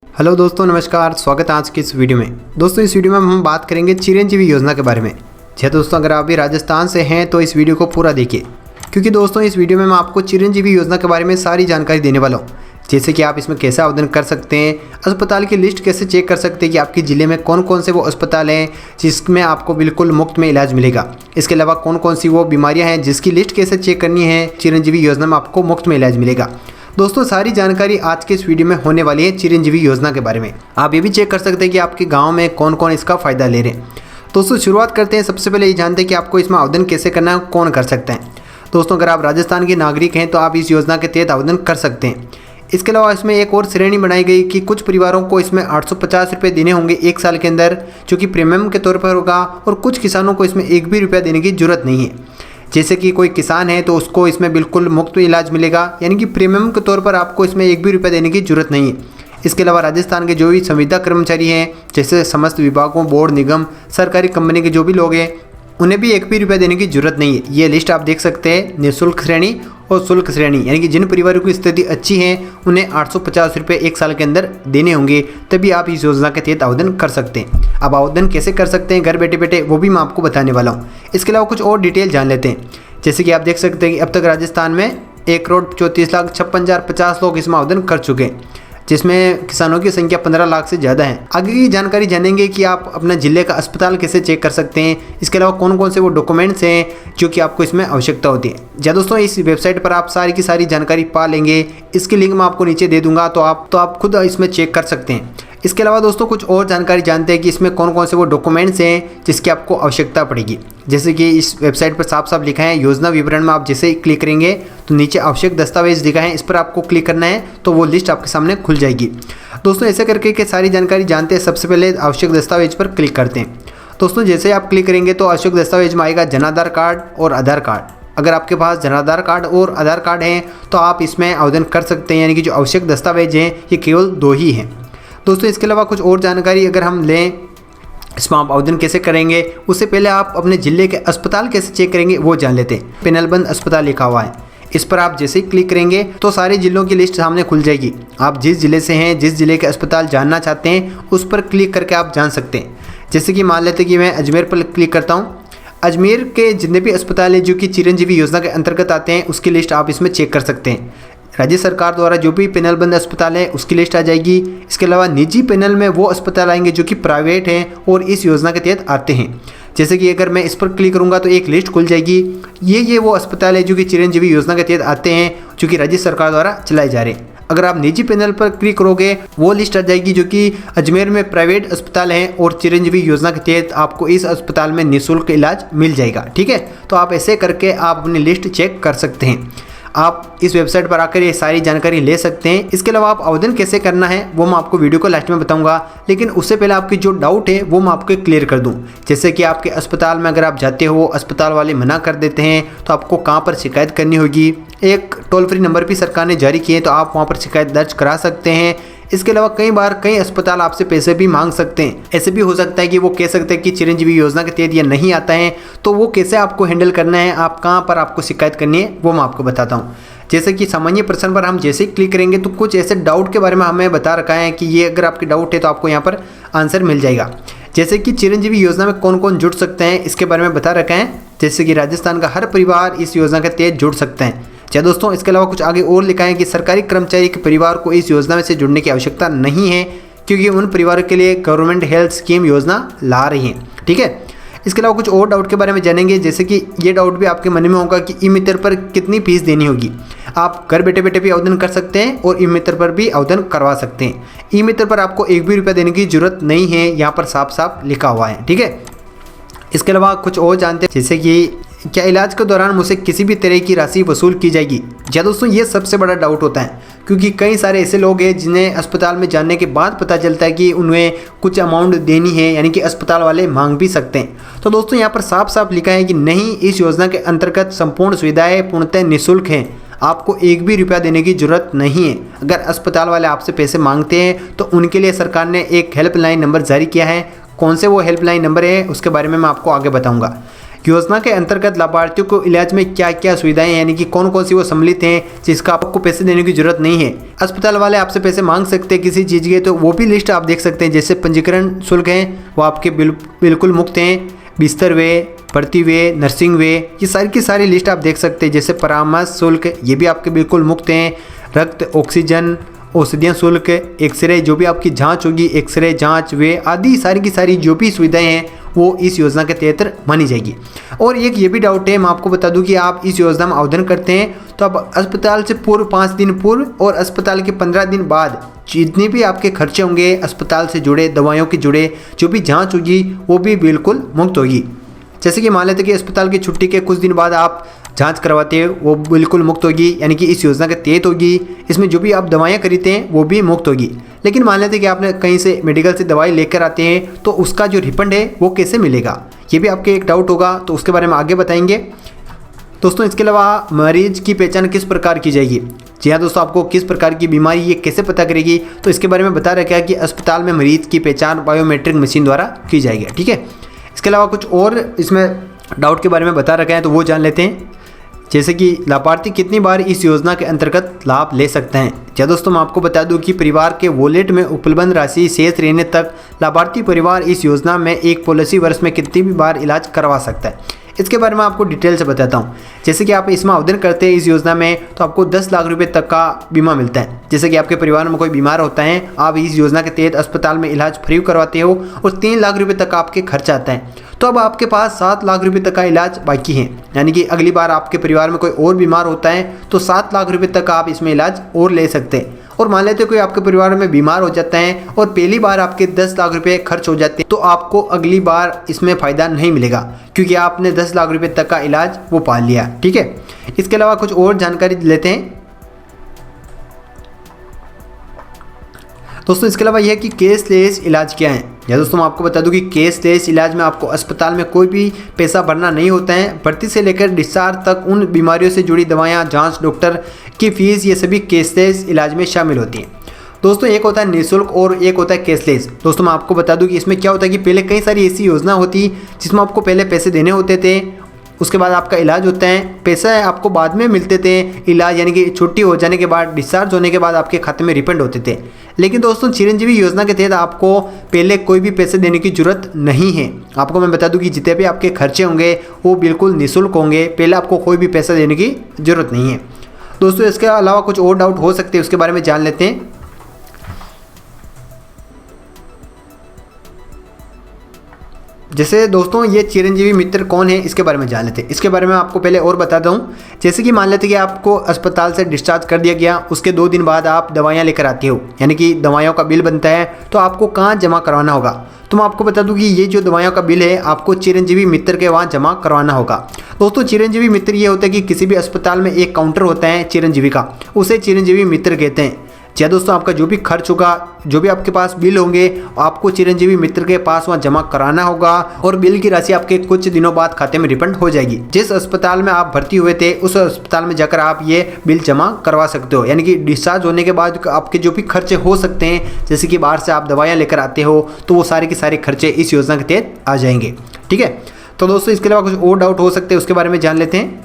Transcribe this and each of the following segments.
Hello दोस्तों, नमस्कार। स्वागत है आज की इस वीडियो में। दोस्तों, इस वीडियो में हम बात करेंगे चिरंजीवी योजना के बारे में। जी दोस्तों, अगर आप भी राजस्थान से हैं तो इस वीडियो को पूरा देखिए, क्योंकि दोस्तों इस वीडियो में मैं आपको चिरंजीवी योजना के बारे में सारी जानकारी देने वाला हूँ। जैसे कि आप इसमें कैसे आवेदन कर सकते हैं, अस्पताल की लिस्ट कैसे चेक कर सकते हैं कि आपके ज़िले में कौन कौन से वो अस्पताल हैं जिसमें आपको बिल्कुल मुफ्त में इलाज मिलेगा। इसके अलावा कौन कौन सी वो बीमारियाँ हैं जिसकी लिस्ट कैसे चेक करनी है, चिरंजीवी योजना में आपको मुफ्त में इलाज मिलेगा। दोस्तों, सारी जानकारी आज के इस वीडियो में होने वाली है चिरंजीवी योजना के बारे में। आप ये भी चेक कर सकते हैं कि आपके गांव में कौन कौन इसका फ़ायदा ले रहे हैं। दोस्तों, शुरुआत करते हैं। सबसे पहले ये जानते हैं कि आपको इसमें आवेदन कैसे करना है, कौन कर सकते हैं। दोस्तों, अगर आप राजस्थान के नागरिक हैं तो आप इस योजना के तहत आवेदन कर सकते हैं। इसके अलावा इसमें एक और श्रेणी बनाई गई कि कुछ परिवारों को इसमें 850 रुपये देने होंगे 1 साल के अंदर, जो कि प्रीमियम के तौर पर होगा। और कुछ किसानों को इसमें 1 भी रुपया देने की ज़रूरत नहीं है। जैसे कि कोई किसान है तो उसको इसमें बिल्कुल मुफ्त इलाज मिलेगा, यानी कि प्रीमियम के तौर पर आपको इसमें 1 भी रुपया देने की ज़रूरत नहीं है। इसके अलावा राजस्थान के जो भी संविदा कर्मचारी हैं, जैसे समस्त विभागों, बोर्ड, निगम, सरकारी कंपनी के जो भी लोग हैं, उन्हें भी 1 भी रुपया देने की ज़रूरत नहीं है। ये लिस्ट आप देख सकते हैं, निःशुल्क श्रेणी और शुल्क श्रेणी, यानी कि जिन परिवारों की स्थिति अच्छी है उन्हें 850 रुपये 1 साल के अंदर देने होंगे, तभी आप इस योजना के तहत आवेदन कर सकते हैं। अब आवेदन कैसे कर सकते हैं घर बैठे बैठे, वो भी मैं आपको बताने वाला हूँ। इसके अलावा कुछ और डिटेल जान लेते हैं। जैसे कि आप देख सकते हैं कि अब तक राजस्थान में 1,34,56,050 लोग इसमें आवेदन कर चुके हैं, जिसमें किसानों की संख्या 15 लाख से ज़्यादा है। आगे की जानकारी जानेंगे कि आप अपने ज़िले का अस्पताल कैसे चेक कर सकते हैं। इसके अलावा कौन कौन से वो डॉक्यूमेंट्स हैं जो कि आपको इसमें आवश्यकता होती है। जी दोस्तों, इस वेबसाइट पर आप सारी की सारी जानकारी पा लेंगे। इसकी लिंक मैं आपको नीचे दे दूंगा, तो आप खुद इसमें चेक कर सकते हैं। इसके अलावा दोस्तों कुछ और जानकारी जानते हैं कि इसमें कौन कौन से वो डॉक्यूमेंट्स हैं जिसकी आपको आवश्यकता पड़ेगी। जैसे कि इस वेबसाइट पर साफ साफ लिखा है, योजना विवरण में आप जैसे ही क्लिक करेंगे तो नीचे आवश्यक दस्तावेज लिखा है, इस पर आपको क्लिक करना है तो वो लिस्ट आपके सामने खुल जाएगी। दोस्तों, ऐसे करके के सारी जानकारी जानते हैं। सबसे पहले आवश्यक दस्तावेज पर क्लिक करते हैं। दोस्तों, जैसे आप क्लिक करेंगे तो आवश्यक दस्तावेज में आएगा जनाधार कार्ड और आधार कार्ड। अगर आपके पास जनाधार कार्ड और आधार कार्ड हैं तो आप इसमें आवेदन कर सकते हैं, यानी कि जो आवश्यक दस्तावेज हैं ये केवल 2 ही हैं। दोस्तों, इसके अलावा कुछ और जानकारी अगर हम लें, इसमें आप आवेदन कैसे करेंगे, उससे पहले आप अपने ज़िले के अस्पताल कैसे चेक करेंगे वो जान लेते हैं। पैनलबंद अस्पताल लिखा हुआ है, इस पर आप जैसे ही क्लिक करेंगे तो सारे ज़िलों की लिस्ट सामने खुल जाएगी। आप जिस ज़िले से हैं, जिस ज़िले के अस्पताल जानना चाहते हैं, उस पर क्लिक करके आप जान सकते हैं। जैसे कि मान लेते हैं कि मैं अजमेर पर क्लिक करता हूँ। अजमेर के जितने भी अस्पताल हैं जो कि चिरंजीवी योजना के अंतर्गत आते हैं, उसकी लिस्ट आप इसमें चेक कर सकते हैं। राज्य सरकार द्वारा जो भी पैनलबंद अस्पताल है उसकी लिस्ट आ जाएगी। इसके अलावा निजी पैनल में वो अस्पताल आएंगे जो कि प्राइवेट हैं और इस योजना के तहत आते हैं। जैसे कि अगर मैं इस पर क्लिक करूंगा तो एक लिस्ट खुल जाएगी। ये वो अस्पताल है जो कि चिरंजीवी योजना के तहत आते हैं, जो कि राज्य सरकार द्वारा चलाए जा रहे हैं। अगर आप निजी पैनल पर क्लिक करोगे वो लिस्ट आ जाएगी जो कि अजमेर में प्राइवेट अस्पताल हैं और चिरंजीवी योजना के तहत आपको इस अस्पताल में निःशुल्क इलाज मिल जाएगा। ठीक है, तो आप ऐसे करके आप अपनी लिस्ट चेक कर सकते हैं। आप इस वेबसाइट पर आकर ये सारी जानकारी ले सकते हैं। इसके अलावा आप आवेदन कैसे करना है वो मैं आपको वीडियो को लास्ट में बताऊंगा, लेकिन उससे पहले आपकी जो डाउट है वो मैं आपको क्लियर कर दूं। जैसे कि आपके अस्पताल में अगर आप जाते हो, अस्पताल वाले मना कर देते हैं तो आपको कहां पर शिकायत करनी होगी। एक टोल फ्री नंबर भी सरकार ने जारी किए, तो आप वहां पर शिकायत दर्ज करा सकते हैं। इसके अलावा कई अस्पताल आपसे पैसे भी मांग सकते हैं। ऐसे भी हो सकता है कि वो कह सकते हैं कि चिरंजीवी योजना के तहत ये नहीं आता है, तो वो कैसे आपको हैंडल करना है, आप कहाँ पर आपको शिकायत करनी है वो मैं आपको बताता हूँ। जैसे कि सामान्य प्रश्न पर हम जैसे ही क्लिक करेंगे तो कुछ ऐसे डाउट के बारे में हमें बता रखा है कि ये अगर आपके डाउट है तो आपको यहाँ पर आंसर मिल जाएगा। जैसे कि चिरंजीवी योजना में कौन कौन जुड़ सकते हैं इसके बारे में बता रखा है। जैसे कि राजस्थान का हर परिवार इस योजना के तहत जुड़ सकते हैं। क्या दोस्तों, इसके अलावा कुछ आगे और लिखा है कि सरकारी कर्मचारी के परिवार को इस योजना में से जुड़ने की आवश्यकता नहीं है, क्योंकि उन परिवारों के लिए गवर्नमेंट हेल्थ स्कीम योजना ला रही है। ठीक है, इसके अलावा कुछ और डाउट के बारे में जानेंगे। जैसे कि ये डाउट भी आपके मन में होगा कि ई मित्र पर कितनी फीस देनी होगी। आप घर बैठे बैठे भी आवेदन कर सकते हैं और ई मित्र पर भी आवेदन करवा सकते हैं। ई मित्र पर आपको 1 भी रुपया देने की जरूरत नहीं है, यहाँ पर साफ साफ लिखा हुआ है। ठीक है, इसके अलावा कुछ और जानते हैं, जैसे कि क्या इलाज के दौरान मुझसे किसी भी तरह की राशि वसूल की जाएगी। जी दोस्तों, ये सबसे बड़ा डाउट होता है, क्योंकि कई सारे ऐसे लोग हैं जिन्हें अस्पताल में जाने के बाद पता चलता है कि उन्हें कुछ अमाउंट देनी है, यानी कि अस्पताल वाले मांग भी सकते हैं। तो दोस्तों, यहाँ पर साफ साफ लिखा है कि नहीं, इस योजना के अंतर्गत संपूर्ण सुविधाएं पूर्णतः निःशुल्क हैं, आपको 1 भी रुपया देने की जरूरत नहीं है। अगर अस्पताल वाले आपसे पैसे मांगते हैं तो उनके लिए सरकार ने एक हेल्पलाइन नंबर जारी किया है। कौन से वो हेल्पलाइन नंबर है उसके बारे में मैं आपको आगे बताऊँगा। योजना के अंतर्गत लाभार्थियों को इलाज में क्या क्या सुविधाएं यानी कि कौन कौन सी वो सम्मिलित हैं जिसका आपको पैसे देने की जरूरत नहीं है। अस्पताल वाले आपसे पैसे मांग सकते हैं किसी चीज़ के, तो वो भी लिस्ट आप देख सकते हैं। जैसे पंजीकरण शुल्क हैं वो आपके बिल्कुल मुफ्त हैं, बिस्तर वे, भर्ती वे, नर्सिंग वे, ये सारी की सारी लिस्ट आप देख सकते हैं। जैसे परामर्श शुल्क ये भी आपके बिल्कुल मुफ्त हैं, रक्त, ऑक्सीजन, औषधियाँ शुल्क, एक्सरे जो भी आपकी जांच होगी, एक्सरे जांच वे आदि सारी की सारी जो भी सुविधाएं हैं वो इस योजना के तहत मानी जाएगी। और एक ये भी डाउट है, मैं आपको बता दूं कि आप इस योजना में आवेदन करते हैं तो आप अस्पताल से पूर्व 5 दिन पूर्व और अस्पताल के 15 दिन बाद जितने भी आपके खर्चे होंगे अस्पताल से जुड़े, दवाइयों के जुड़े जो भी जाँच होगी वो भी बिल्कुल मुफ्त होगी। जैसे कि मान लेते कि अस्पताल की छुट्टी के कुछ दिन बाद आप जांच करवाते हैं वो बिल्कुल मुफ्त होगी, यानी कि इस योजना के तहत होगी। इसमें जो भी आप दवाइयाँ खरीदते हैं वो भी मुफ्त होगी। लेकिन मान लेते कि आपने कहीं से मेडिकल से दवाई लेकर आते हैं तो उसका जो रिफंड है वो कैसे मिलेगा, ये भी आपके एक डाउट होगा, तो उसके बारे में आगे बताएंगे। दोस्तों इसके अलावा मरीज की पहचान किस प्रकार की जाएगी। जी हाँ दोस्तों, आपको किस प्रकार की बीमारी ये कैसे पता करेगी, तो इसके बारे में बता रखा है कि अस्पताल में मरीज की पहचान बायोमेट्रिक मशीन द्वारा की जाएगी। ठीक है, इसके अलावा कुछ और इसमें डाउट के बारे में बता रखा है तो वो जान लेते हैं। जैसे कि लाभार्थी कितनी बार इस योजना के अंतर्गत लाभ ले सकते हैं। क्या दोस्तों, मैं आपको बता दूं कि परिवार के वॉलेट में उपलब्ध राशि शेष रहने तक लाभार्थी परिवार इस योजना में एक पॉलिसी वर्ष में कितनी भी बार इलाज करवा सकता है। इसके बारे में आपको डिटेल से बताता हूँ। जैसे कि आप इसमें आवेदन करते हैं इस योजना में तो आपको 10 लाख रुपए तक का बीमा मिलता है। जैसे कि आपके परिवार में कोई बीमार होता है, आप इस योजना के तहत अस्पताल में इलाज फ्री करवाते हो और 3 लाख रुपए तक आपके खर्च आता है, तो अब आपके पास 7 लाख रुपए तक का इलाज बाकी है। यानी कि अगली बार आपके परिवार में कोई और बीमार होता है तो 7 लाख रुपए तक आप इसमें इलाज और ले सकते हैं। और मान लेते कोई आपके परिवार में बीमार हो जाता है और पहली बार आपके 10 लाख रुपए खर्च हो जाते हैं तो आपको अगली बार इसमें फ़ायदा नहीं मिलेगा क्योंकि आपने 10 लाख रुपए तक का इलाज वो पा लिया। ठीक है, इसके अलावा कुछ और जानकारी लेते हैं। दोस्तों इसके अलावा यह है कि कैशलेस इलाज क्या है। या दोस्तों मैं आपको बता दूं कि कैशलेस इलाज में आपको अस्पताल में कोई भी पैसा भरना नहीं होता है। भर्ती से लेकर डिस्चार्ज तक उन बीमारियों से जुड़ी दवाइयाँ, जांच, डॉक्टर की फीस, ये सभी कैशलेस इलाज में शामिल होती हैं। दोस्तों एक होता है निःशुल्क और एक होता है कैशलेस। दोस्तों मैं आपको बता दूं कि इसमें क्या होता है कि पहले कई सारी ऐसी योजना होती जिसमें आपको पहले पैसे देने होते थे, उसके बाद आपका इलाज होता है, पैसा आपको बाद में मिलते थे। इलाज यानी कि छुट्टी हो जाने के बाद, डिस्चार्ज होने के बाद आपके खाते में रिफंड होते थे। लेकिन दोस्तों चिरंजीवी योजना के तहत आपको पहले कोई भी पैसे देने की जरूरत नहीं है। आपको मैं बता दूं कि जितने भी आपके खर्चे होंगे वो बिल्कुल निःशुल्क होंगे, पहले आपको कोई भी पैसा देने की जरूरत नहीं है। दोस्तों इसके अलावा कुछ और डाउट हो सकते हैं, उसके बारे में जान लेते हैं। जैसे दोस्तों ये चिरंजीवी मित्र कौन है इसके बारे में जान लेते हैं। इसके बारे में आपको पहले और बताता हूँ। जैसे कि मान लेते कि आपको अस्पताल से डिस्चार्ज कर दिया गया, उसके 2 दिन बाद आप दवाइयाँ लेकर आते हो, यानी कि दवाइयों का बिल बनता है, तो आपको कहाँ जमा करवाना होगा। तो मैं आपको बता दूं कि ये जो दवाइयों का बिल है आपको चिरंजीवी मित्र के वहाँ जमा करवाना होगा। दोस्तों चिरंजीवी मित्र ये होता है कि किसी भी अस्पताल में एक काउंटर होता है चिरंजीवी का, उसे चिरंजीवी मित्र कहते हैं। या दोस्तों आपका जो भी खर्च होगा, जो भी आपके पास बिल होंगे, आपको चिरंजीवी मित्र के पास वहाँ जमा कराना होगा और बिल की राशि आपके कुछ दिनों बाद खाते में रिफंड हो जाएगी। जिस अस्पताल में आप भर्ती हुए थे उस अस्पताल में जाकर आप ये बिल जमा करवा सकते हो। यानी कि डिस्चार्ज होने के बाद आपके जो भी खर्चे हो सकते हैं, जैसे कि बाहर से आप दवाइयाँ लेकर आते हो, तो वो सारे के सारे खर्चे इस योजना के तहत आ जाएंगे। ठीक है, तो दोस्तों इसके अलावा कुछ और डाउट हो सकते हैं, उसके बारे में जान लेते हैं।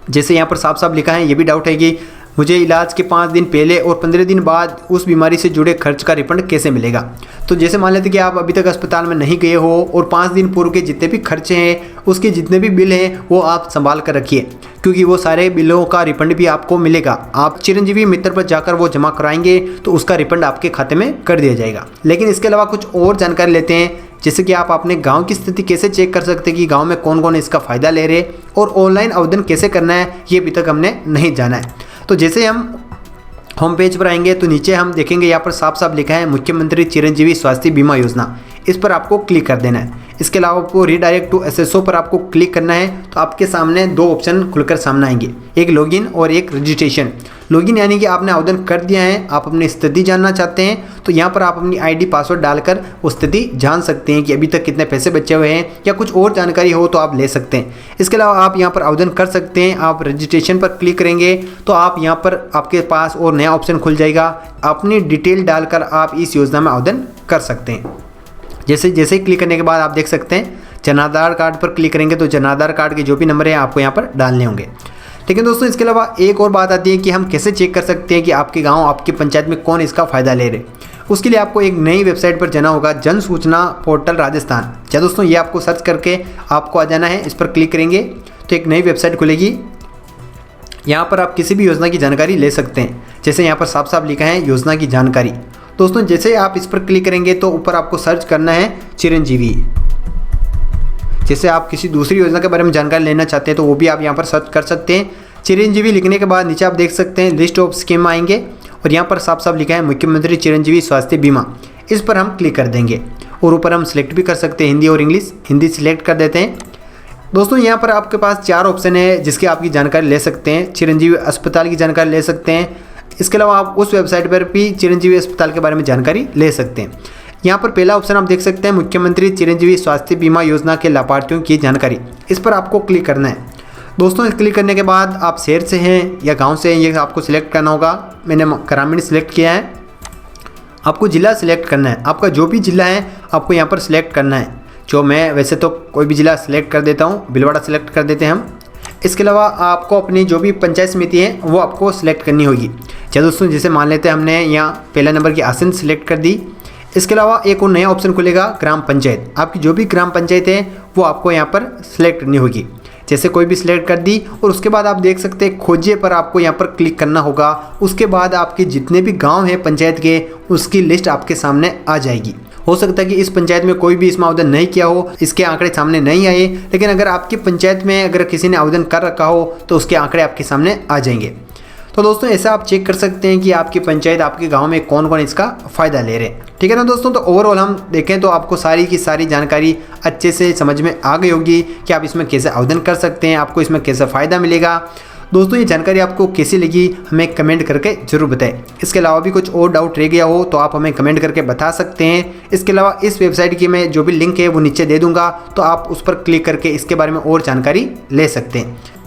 जैसे यहाँ पर साफ साफ लिखा है, ये भी डाउट है कि मुझे इलाज के 5 दिन पहले और 15 दिन बाद उस बीमारी से जुड़े खर्च का रिफंड कैसे मिलेगा। तो जैसे मान लेते कि आप अभी तक अस्पताल में नहीं गए हो और 5 दिन पूर्व के जितने भी खर्चे हैं, उसके जितने भी बिल हैं वो आप संभाल कर रखिए, क्योंकि वो सारे बिलों का रिफंड भी आपको मिलेगा। आप चिरंजीवी मित्र पर जाकर वो जमा कराएंगे तो उसका रिफंड आपके खाते में कर दिया जाएगा। लेकिन इसके अलावा कुछ और जानकारी लेते हैं। जैसे कि आप अपने गांव की स्थिति कैसे चेक कर सकते हैं कि गांव में कौन कौन इसका फ़ायदा ले रहे, और ऑनलाइन आवेदन कैसे करना है ये अभी तक हमने नहीं जाना है। तो जैसे हम होम पेज पर आएंगे तो नीचे हम देखेंगे यहाँ पर साफ साफ लिखा है मुख्यमंत्री चिरंजीवी स्वास्थ्य बीमा योजना, इस पर आपको क्लिक कर देना है। इसके अलावा आपको रीडायरेक्ट टू एसएसओ पर आपको क्लिक करना है तो आपके सामने 2 ऑप्शन खुलकर सामने आएंगे, एक लॉगिन और एक रजिस्ट्रेशन। लॉगिन यानी कि आपने आवेदन कर दिया है, आप अपनी स्थिति जानना चाहते हैं, तो यहाँ पर आप अपनी आईडी पासवर्ड डालकर वो स्थिति जान सकते हैं कि अभी तक कितने पैसे बचे हुए हैं, या कुछ और जानकारी हो तो आप ले सकते हैं। इसके अलावा आप यहाँ पर आवेदन कर सकते हैं। आप रजिस्ट्रेशन पर क्लिक करेंगे तो आप यहाँ पर आपके पास और नया ऑप्शन खुल जाएगा, अपनी डिटेल डालकर आप इस योजना में आवेदन कर सकते हैं। जैसे जैसे ही क्लिक करने के बाद आप देख सकते हैं जन आधार कार्ड पर क्लिक करेंगे तो जन आधार कार्ड के जो भी नंबर है आपको यहाँ पर डालने होंगे। ठीक है दोस्तों, इसके अलावा एक और बात आती है कि हम कैसे चेक कर सकते हैं कि आपके गांव, आपकी पंचायत में कौन इसका फ़ायदा ले रहे। उसके लिए आपको एक नई वेबसाइट पर जाना होगा, जन सूचना पोर्टल राजस्थान। क्या दोस्तों, ये आपको सर्च करके आपको आ जाना है, इस पर क्लिक करेंगे तो एक नई वेबसाइट खुलेगी। यहाँ पर आप किसी भी योजना की जानकारी ले सकते हैं। जैसे यहाँ पर साफ साफ लिखा है योजना की जानकारी। दोस्तों जैसे आप इस पर क्लिक करेंगे तो ऊपर आपको सर्च करना है चिरंजीवी। जैसे आप किसी दूसरी योजना के बारे में जानकारी लेना चाहते हैं तो वो भी आप यहाँ पर सर्च कर सकते हैं। चिरंजीवी लिखने के बाद नीचे आप देख सकते हैं लिस्ट ऑफ स्कीम आएंगे और यहाँ पर साफ साफ लिखा है मुख्यमंत्री चिरंजीवी स्वास्थ्य बीमा। इस पर हम क्लिक कर देंगे और ऊपर हम सिलेक्ट भी कर सकते हैं हिंदी और इंग्लिश। हिंदी सिलेक्ट कर देते हैं। दोस्तों यहाँ पर आपके पास 4 ऑप्शन है जिसकी आपकी जानकारी ले सकते हैं। चिरंजीवी अस्पताल की जानकारी ले सकते हैं। इसके अलावा आप उस वेबसाइट पर भी चिरंजीवी अस्पताल के बारे में जानकारी ले सकते हैं। यहाँ पर पहला ऑप्शन आप देख सकते हैं मुख्यमंत्री चिरंजीवी स्वास्थ्य बीमा योजना के लाभार्थियों की जानकारी। इस पर आपको क्लिक करना है। दोस्तों क्लिक करने के बाद आप शहर से हैं या गांव से हैं ये आपको सिलेक्ट करना होगा। मैंने ग्रामीण सिलेक्ट किया है। आपको ज़िला सिलेक्ट करना है। आपका जो भी ज़िला है आपको यहाँ पर सिलेक्ट करना है। जो मैं वैसे तो कोई भी ज़िला सिलेक्ट कर देता हूँ, भीलवाड़ा सिलेक्ट कर देते हैं हम। इसके अलावा आपको अपनी जो भी पंचायत समिति है वो आपको सिलेक्ट करनी होगी। चलो दोस्तों जैसे मान लेते हैं हमने यहाँ पहला नंबर की आसन सिलेक्ट कर दी। इसके अलावा एक और नया ऑप्शन खुलेगा ग्राम पंचायत। आपकी जो भी ग्राम पंचायत है वो आपको यहाँ पर सिलेक्ट करनी होगी। जैसे कोई भी सिलेक्ट कर दी और उसके बाद आप देख सकते हैं खोजिए पर आपको यहाँ पर क्लिक करना होगा। उसके बाद आपके जितने भी गांव हैं पंचायत के उसकी लिस्ट आपके सामने आ जाएगी। हो सकता है कि इस पंचायत में कोई भी इसमें आवेदन नहीं किया हो, इसके आंकड़े सामने नहीं आए, लेकिन अगर आपकी पंचायत में अगर किसी ने आवेदन कर रखा हो तो उसके आंकड़े आपके सामने आ जाएंगे। तो दोस्तों ऐसा आप चेक कर सकते हैं कि आपकी पंचायत, आपके गांव में कौन कौन इसका फ़ायदा ले रहे हैं। ठीक है ना दोस्तों, तो ओवरऑल हम देखें तो आपको सारी की सारी जानकारी अच्छे से समझ में आ गई होगी कि आप इसमें कैसे आवेदन कर सकते हैं, आपको इसमें कैसा फ़ायदा मिलेगा। दोस्तों ये जानकारी आपको कैसी लगी हमें कमेंट करके ज़रूर बताएं। इसके अलावा भी कुछ और डाउट रह गया हो तो आप हमें कमेंट करके बता सकते हैं। इसके अलावा इस वेबसाइट की मैं जो भी लिंक है वो नीचे दे दूँगा, तो आप उस पर क्लिक करके इसके बारे में और जानकारी ले सकते हैं।